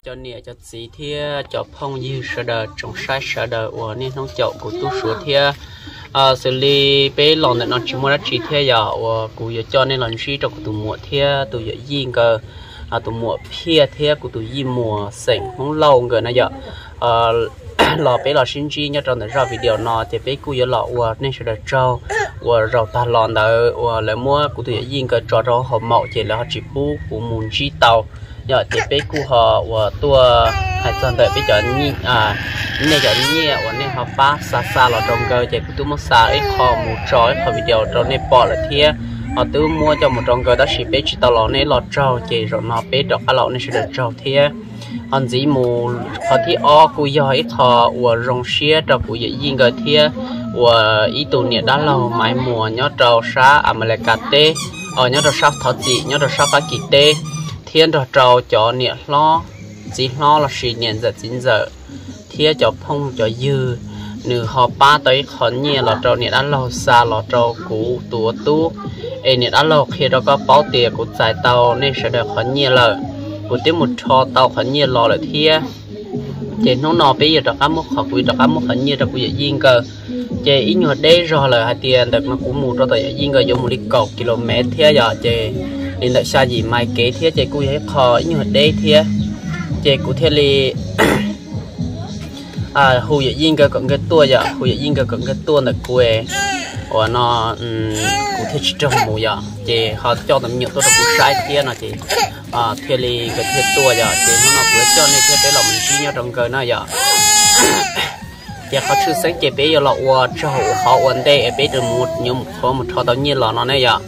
cho nè cho xí thia cho phong như sợ đờ trong sai sợ đờ của nên không chậu của tu sửa thia xử lý bé lòng này nó chỉ muốn chỉ thia giờ của giờ cho nên lần chỉ trong tụ mùa thia tụ giờ yên cơ tụ mùa phe thia của tụ yên mùa sỉnh không lâu cơ này giờ lò bé lò sinh chi nhớ trong này ra video nó thì bé của giờ lò nên sợ đờ trâu rồi ta lòn đờ lại mua của tụ giờ yên cơ cho họ mạo chỉ là họ chỉ bu của muốn chi tàu giờ thì bé cu họ và tua hay chọn đợi bây giờ như này giờ như và nên họ phá xa là trong cơ thì tôi muốn xa ít họ một trói họ video trong này bỏ lại thia họ tự mua cho một trong cơ đó chỉ bé chỉ tao lọ này lọ trâu chỉ rồi nó bé đọc cái lọ này sẽ được trâu thia anh chỉ mù họ thì cu giờ ít họ và rong xía cho cụ dễ yên cơ thia và ý tụ nhiệt đã lâu mãi mùa nhớ trâu sa mà lại cà tê nhớ trâu sa thọ chị nhớ trâu sa phá kỳ tê thiên trò trâu cho nhiệt lo chỉ lo là sự nhiệt giờ chín giờ thiên cho phong cho dư nửa họ ba tới khẩn nhiệt là trâu nhiệt ăn lâu xa là trâu cũ tua tu nhiệt ăn lâu khi đó có báo tiền của giải tàu nên sẽ được khẩn nhiệt là của tiếng một trò tàu khẩn nhiệt lo là thiên chỉ nó nọ bây giờ được ăn một học quý được ăn một khẩn nhiệt được quý yên cơ chỉ ít nhiều đây rồi là hai tiền được nó cũng mua cho tới yên cơ dùng một lít cầu km thiên giờ chỉ nên tại sao gì mai kế thiết chạy cùi hết khó như ở đây thiết chạy cụ thiết li hù dạy yên cơ cận cái tua giờ hù dạy yên cơ cận cái tua là quê và nó cụ thiết trồng mù giờ chị họ cho tầm nhiều tôi là cụ sai thiết là chị thiết li cái thiết tua giờ chị nó là cụ cho nên thiết để lòng mình chi nhau trong cơ nó giờ chị họ chưa sáng chị bé giờ là cho họ ổn đây bé được một thọ tao nhiên là nó này giờ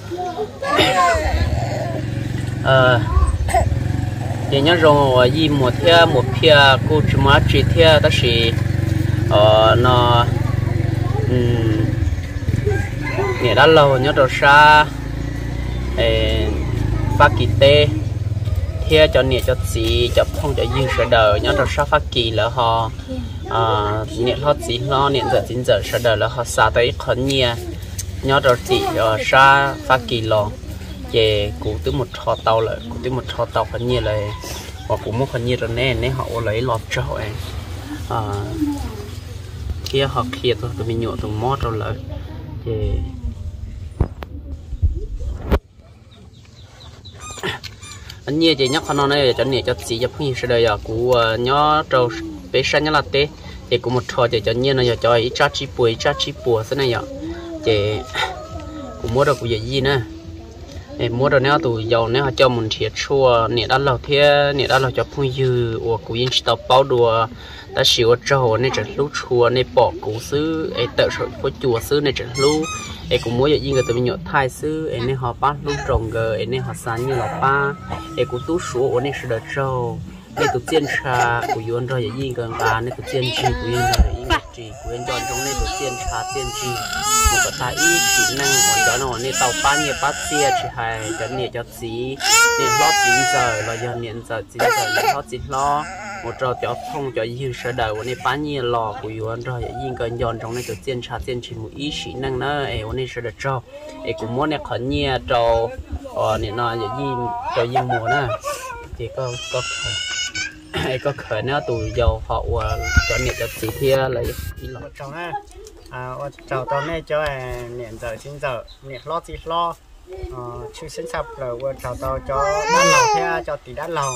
thì nhớ rồi gì một thia một pia cô chỉ mới chỉ thia đó là nó nghĩa đã lâu nhớ rồi sa phát kỳ tê thia cho nghĩa cho gì cho không cho dư sợ đời nhớ rồi sa phát kỳ là họ nghĩa họ gì lo nghĩa giờ chính giờ sợ đời là họ xả tới khẩn nhia nhớ rồi chị sa phát kỳ lo về cụ tới một thọ tàu lại cụ tới một thọ tàu hình như là hoặc cũng một hình như là nè họ lấy lọt trâu ấy kia họ kia thôi tụi mình nhổ tụi mót rồi lại về anh như chị nhắc con này cho nè cho chị cho phương sẽ đời của nhó trâu bé xanh nhá là tê thì cũng một thọ thì cho nhiên là cho ít cha chi bùa thế này vậy chị cũng mua được của gì nữa em mua đồ nè tụi giàu nè họ cho mình thiệt chua nè đã lâu thế nè đã lâu cho phong dư của cụ yên tàu bao đùa đã xỉu trâu nè trận lú chua nè bỏ cụ xứ em tự sự có chùa xứ nè trận lú em cũng mua vậy nhưng người tụi mình nhọ thai xứ em nè họ bắt lú trồng gờ em nè họ sáng như là ba em cũng tú sủa nè sự đợt trâu nè tụi tiên trà của yên rồi vậy nhưng gần ba nè tụi tiên trì của yên rồi yên trì của yên chọn trong nè tụi tiên trà tiên trì một cái tai ý chỉ năng còn đó nó nè tàu ba nhẹ bát tia chỉ hay cái nè cho xí nè lót 9 giờ là giờ nè giờ 9 giờ là lót 9 lo một trò cho phong cho dư sợ đời nè ba nhẹ lò của yên rồi vậy nhưng gần chọn trong nè tụi tiên trà tiên trì một ý chỉ năng nữa em nè sợ đời trâu em cũng muốn nè khẩn nhẹ trâu nè nó vậy nhưng cho yên mùa nè thì có khởi nó tụi giàu họ cho nhiệt cho xí thia lấy đi lọ cháu nè cháu tao này cho niệm giờ xin giờ niệm lo gì lo chưa xin sắp rồi cháu tao cho đan lầu theo cho tỷ đan lầu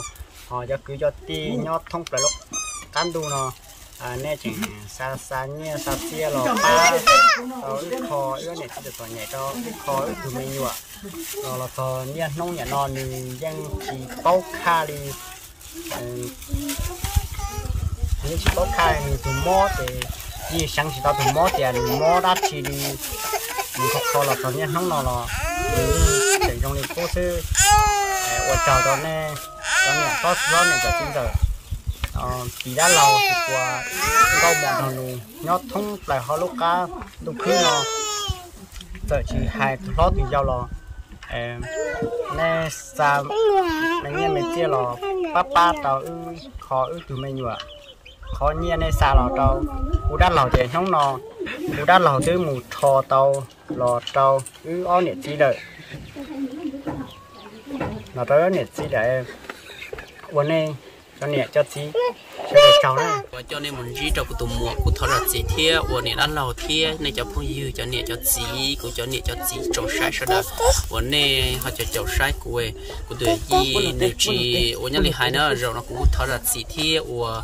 họ cho cứ cho tỷ nhót thông phải lúc cán đu nó nè chỉ xa nhẹ xa xia lò ba kho ướt này chỉ được tỏi nhẹ cho kho ướt từ mình nhựa rồi là kho nhẹ nông nhẹ non thì dân chỉ bao kha đi những chỉ bao kha thì từ mó thì gì sáng chỉ tao từ mó thì mó đắt chỉ đi mình kho là kho nhẹ nông nó là để trong này cố sư ở chào đó nè đó nè có đó nè cho chính giờ chỉ đã lâu thì qua câu bọn thằng này nhót thông lại họ lúc cá lúc khi nó giờ chỉ hai lót thì giao lo nè sao mấy nghe mấy chia lo ba tàu khó từ mấy nhựa khó nhia nè xa lò tàu u đã lò thì không nó u đã lò tới một thò tàu lò tàu ó nhiệt chi đợi nó tới nhiệt chi đợiวันนี้ cho nè cho tí cho để cháu này cho nên mình chỉ cho cái tụi mua của thằng là gì thế, và nè ăn lẩu thế, này cho phong dư cho nè cho gì, của cho nè cho gì trâu sai sao đó, và nè họ cho trâu sai của tụi gì nè chỉ, và nhớ lại hai nữa rồi nó cũng thằng là gì thế, và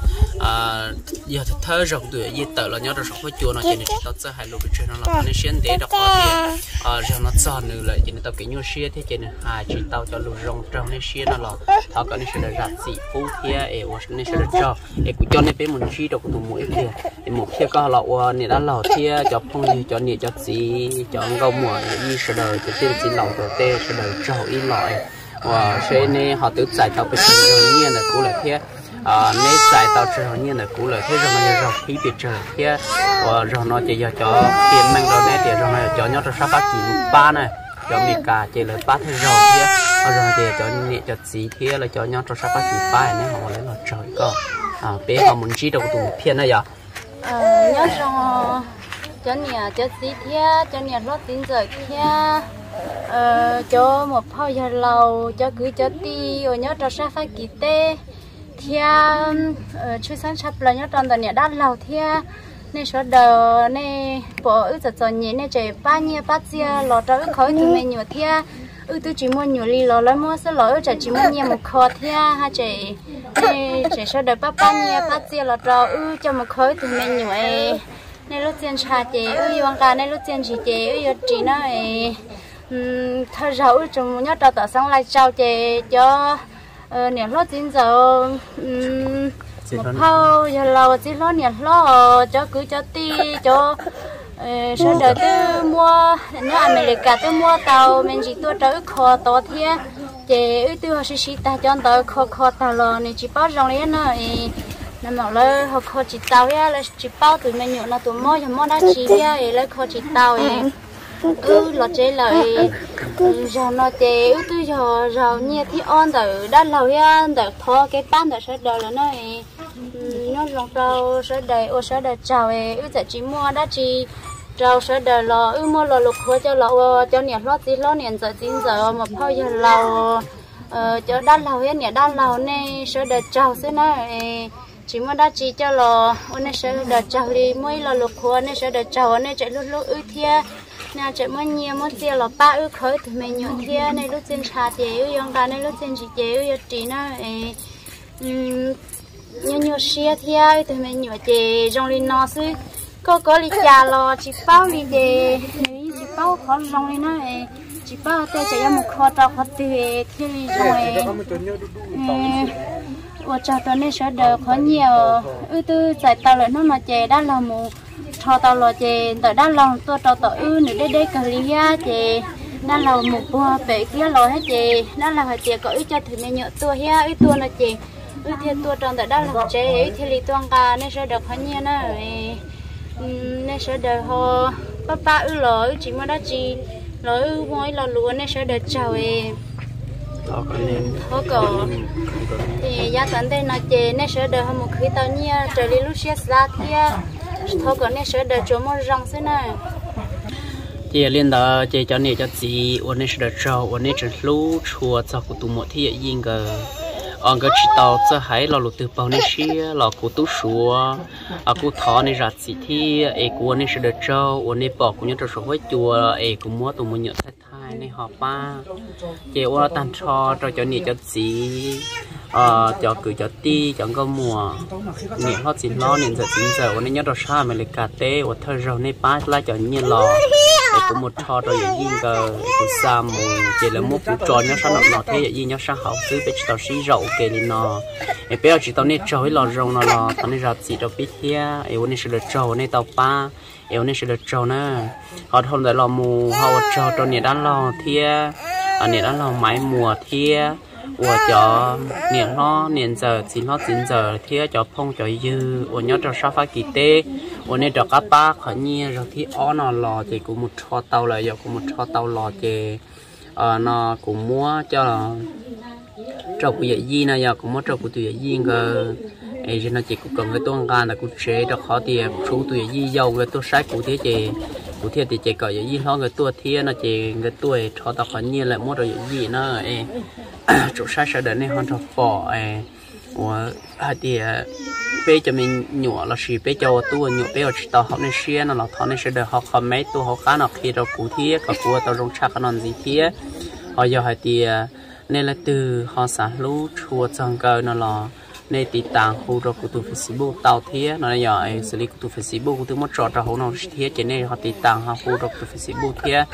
giờ thằng rồi tụi gì tự là nhớ rồi sống với chùa nó chỉ nên tao sẽ hai lô bị chơi nó là nên xuyên để đọc họ thì rồi nó chọn nữa lại chỉ nên tao cái nhau xuyên thế chỉ nên hai chỉ tao cho lô rong trong nên xuyên nó là họ có nên sẽ là gì phú thế, và nên sẽ là cho cũng cho nên bé mình chỉ đọc tụi mũi kia một kia có lẩu nè đã lẩu kia cho phong gì cho nè cho gì cho gạo mùa gì sẽ đời cho tên chỉ lẩu rồi tê sẽ đời trâu ít loại và sẽ nên họ tự giải tao bị trường nhiên là cũ lại thế nên giải tao trường nhiên là cũ lại thế rồi mà giờ khí bị trời thế và rồi nó chỉ cho tiền mang rồi nè thì rồi nó cho nhau cho sao phát triển ba này cho mình cả chỉ là ba thế rồi thế rồi thì cho nè cho gì thế là cho nhau cho sao phát triển ba này họ lấy là trời cơ bé họ muốn chỉ đâu tụi phiền này à nhớ rằng cho nhà cho gì thế cho nhà lót tin rồi thế cho một phao giờ lâu cho cứ cho ti rồi nhớ cho sao phải kỹ tê thế chui sáng sắp là nhớ trong tận nhà đắt lâu thế nên số đầu nên bỏ ứ giật nhẹ nên chạy ba nhia ba chia lò cho ứ khói từ mình nhiều thế tôi chỉ muốn nhiều ly lò lấy mua sẽ lò chỉ muốn nhiều một kho thế ha chạy số đầu ba nhia ba chia lò cho cho một khói từ mình nhiều nên lúc tiền trà chị yêu cả nên lúc tiền chị yêu chị nó thôi rồi chúng nhớ tao xong lại trao chị cho nhiều lúc tiền giờ một phao giờ lâu chỉ lo nhiều lo cho cứ cho ti cho sau đó tôi mua nó America tôi mua tàu mình chỉ tôi tới kho to thế chị tôi họ sẽ ta cho tàu kho tàu lo này chỉ bao rong đấy nó nằm ở đây họ kho chỉ tàu ya là chỉ bao tụi mình nhổ nó tụi mua đã chỉ ya lấy kho chỉ tàu lọt chế lại giờ nó chế tôi giờ nhiều thì on từ đã lâu ya từ thò cái pan từ sau đó là nó rong rau sau đây sau đây chào giờ chỉ mua đã chỉ rau sau đây là mua là lục hoa cho nhiệt lo nhiệt giờ chín giờ mà phao giờ lâu cho đã lâu ya nhiệt đã lâu này sau đây chào thế này chỉ mua đã chỉ cho là hôm nay sau đây chào đi mới là lục hoa này sau đây chào này chạy lúc thia nè chạy mua nhiều mua tiền là ba khởi thì mình nhộn thia này lúc trên trà chế yêu cả này lúc trên chỉ chế yêu chỉ nó nhiều xe thia thì mình nhộn chế trong linh nó xí có li trà lo chỉ bao li chế chỉ bao khó trong linh nó chỉ bao tay chạy ra một kho trâu khó tiền thì rồi và cho tao nên sẽ được khó nhiều tôi giải tao lại nó mà chế đã là một cho tao lo chế tao đã lòng tôi tao nữa đây cần lý ha chế đã là một bữa bể kia lo hết chế đã là chế có cho thì mình nhớ tôi ha tôi là chế thiên tôi trong tao đã là chế thì lý toan cả nên sẽ được khó nhiều nữa nên sẽ được họ ba lo chỉ mà đã chỉ lo mỗi lo luôn nên sẽ được chào họ có thì giá sản đây là chế nên sẽ được một khi tao nhia trời đi lúc xe ra thì thôi còn nên sẽ được chỗ một rong thế này chị liên đó chị cho này cho chị ôn nên sẽ được trâu ôn nên sẽ lú chùa cho của tụi một thì yên cái ông cái chỉ tàu cho hãy là lụt từ bao nên xí là của tú sủa của thọ này ra chị thì của nên sẽ được trâu ôn nên bỏ của những trâu số với chùa của mua tụi mình nhận thay này họ ba chị ôn tan cho này cho chị cho cứ cho ti cho có mùa niệm họ chỉ lo niệm giờ ôn nên nhớ rồi sao mình lại cà tê ôn thơ rồi nên ba lại cho nhiên lò cũng một trò rồi yên cái cũng xa mù chỉ là một cái trò nhớ sao nó thế vậy nhớ sao học cứ biết tao xí rậu kề đi nó bây giờ chỉ tao nên trò với lò rồng nó lò tao nên ra chỉ tao biết kia ôn nên sẽ được trò nên tao ba ôn nên sẽ được trò nè họ thôn để lò mù họ trò trò nhiệt đan lò thia nhiệt đan lò máy mùa thia của cho nhiệt nó nhiệt giờ chỉ nó 9 giờ thia cho phong cho dư ôn nhớ cho sao phải kỳ tê ôn nên cho các bác khỏi nhia rồi thì nó lò thì cũng một trò tàu lại giờ cũng một trò tàu lò thì nó cũng mua cho trâu của gì này giờ cũng mua trâu của tụi gì cơ ấy nó chỉ cũng cần cái tuần gan là cũng chế cho khó thì số tụi gì giàu cái tôi sai cụ thế thì chỉ có gì nó cái tua thiên nó chỉ cái tuổi cho tao khỏi nhia lại mua được gì nó chỗ sai sẽ đến này hoàn toàn phỏ 我还得bây giờ mình nhọ là gì bây giờ tôi nhọ bây giờ chỉ tao học nên xuyên nó là thằng nên sẽ được học học mấy tôi học khá là khi đâu cụ thể cả của tao trong chắc nó gì thế họ giờ hay thì nên là từ họ sản lú chùa chẳng cơ nó là nên thì tàng khu đó của tôi Facebook tao thế nó là giờ xử lý của tôi Facebook của tôi mất trò trò nó thế cho nên họ thì tàng họ khu đó của Facebook thế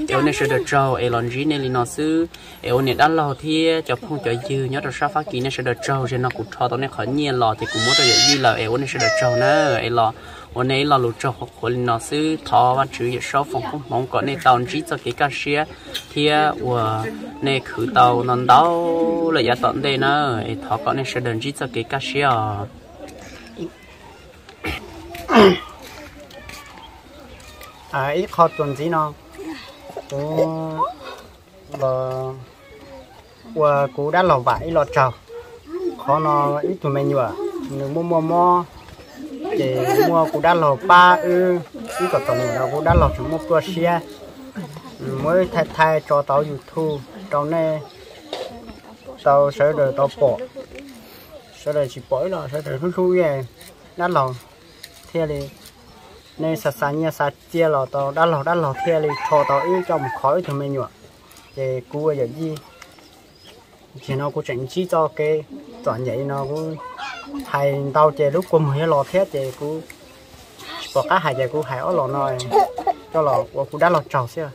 em nên sẽ được trâu em làm gì nên nó xứ em nên đã lo thế cho không cho dư nhớ được sao phát kỳ nên sẽ được trâu cho nó cũng cho tao nên khỏi nhiên lo thì cũng muốn được gì là em nên sẽ được trâu nữa em loวันนี้เรารู้จักคนน่ะซื้อทอวันชื่อชอบฟังของมองก่อนในตอนจีจะเกี่ยวกับเสียเที่ยว่าในคือเตานอนเตาเลยอย่าตอนเดนนะไอ้ทอก่อนในเสด็จจีจะเกี่ยวกับเสียอีกข้อตัวนี้เนาะว่ากูđã lò vải lò trầu khó nó ít tụi mình nhiều nếu mua để mua cũng đã lò ba cái cái tàu này cũng đã lò chúng mua qua xe mới thay cho tàu YouTube trong này tàu sẽ được tàu bỏ sẽ được chỉ bỏ là sẽ được thu về đã lò theo đi nên sạch nha sạch chia lò tàu đã lò theo đi cho tàu trong khói thì mình nhọ để cua giờ gì thì nó cũng chỉnh chỉ cho cái toàn vậy nó cũng hay tao chơi lúc cùng hay lò thế chơi cũng bỏ cá hải chơi cũng hải ở lò nồi cho lò cũng đã lò trầu xưa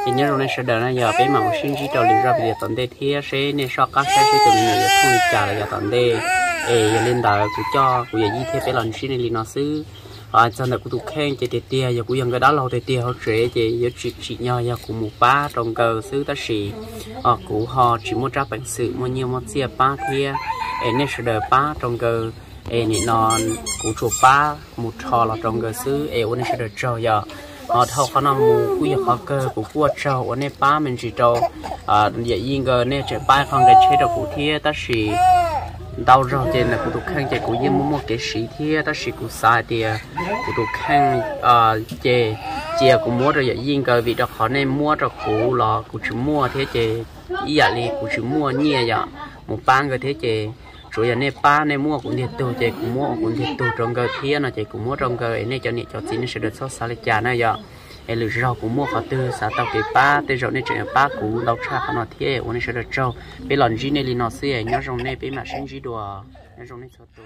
thì nhớ rồi sẽ đợi nó giờ bé màu xin chỉ trầu liền ra bây giờ tận đây thì sẽ nên so cá sẽ từ mình giờ không trả lại giờ tận đây giờ lên đảo cũng cho cũng giờ gì thế bé lần xin lên nó xứ cho nên cũng tụt khen chơi tia giờ cũngยังcái đó lâu tia họ trẻ chơi giờ chỉ nhau giờ cũng một ba trong cờ xứ ta xì cũng họ chỉ muốn trả bản sự mua nhiều mua chia ba thia nên sẽ đợi ba trong cờ này non cũng chụp ba một trò là trong cờ xứ nên sẽ đợi trâu giờ thâu khả năng mù cũng giờ họ cờ cũng qua trâu nên ba mình chỉ trâu giờ yên cờ nên chơi ba không cái chế độ cũng thia ta xì đau rồi trên là cụ khăn chạy cụ yên mua cái sĩ thế đó sĩ cụ sai thì cụ khăn chạy chạy cụ mua rồi yên cái vì đó họ nên mua rồi cụ là cụ chỉ mua thế chạy ý là đi cụ chỉ mua nhẹ vậy một ban cái thế chạy rồi giờ nên ba nên mua cũng thiệt tu chạy cụ mua cũng thiệt tu trong cái thế là chạy cụ mua trong cái này cho nên cho chính sẽ được sót xa lại trả này vậy em lựa rau cũng mua họ từ xã tàu cái ba từ rau này chuyện ba cũng đào cha họ nói thế ông này sẽ được rau bây lần gì này li nó xưa nhớ rau này bây mà sinh gì đùa nhớ rau này cho đùa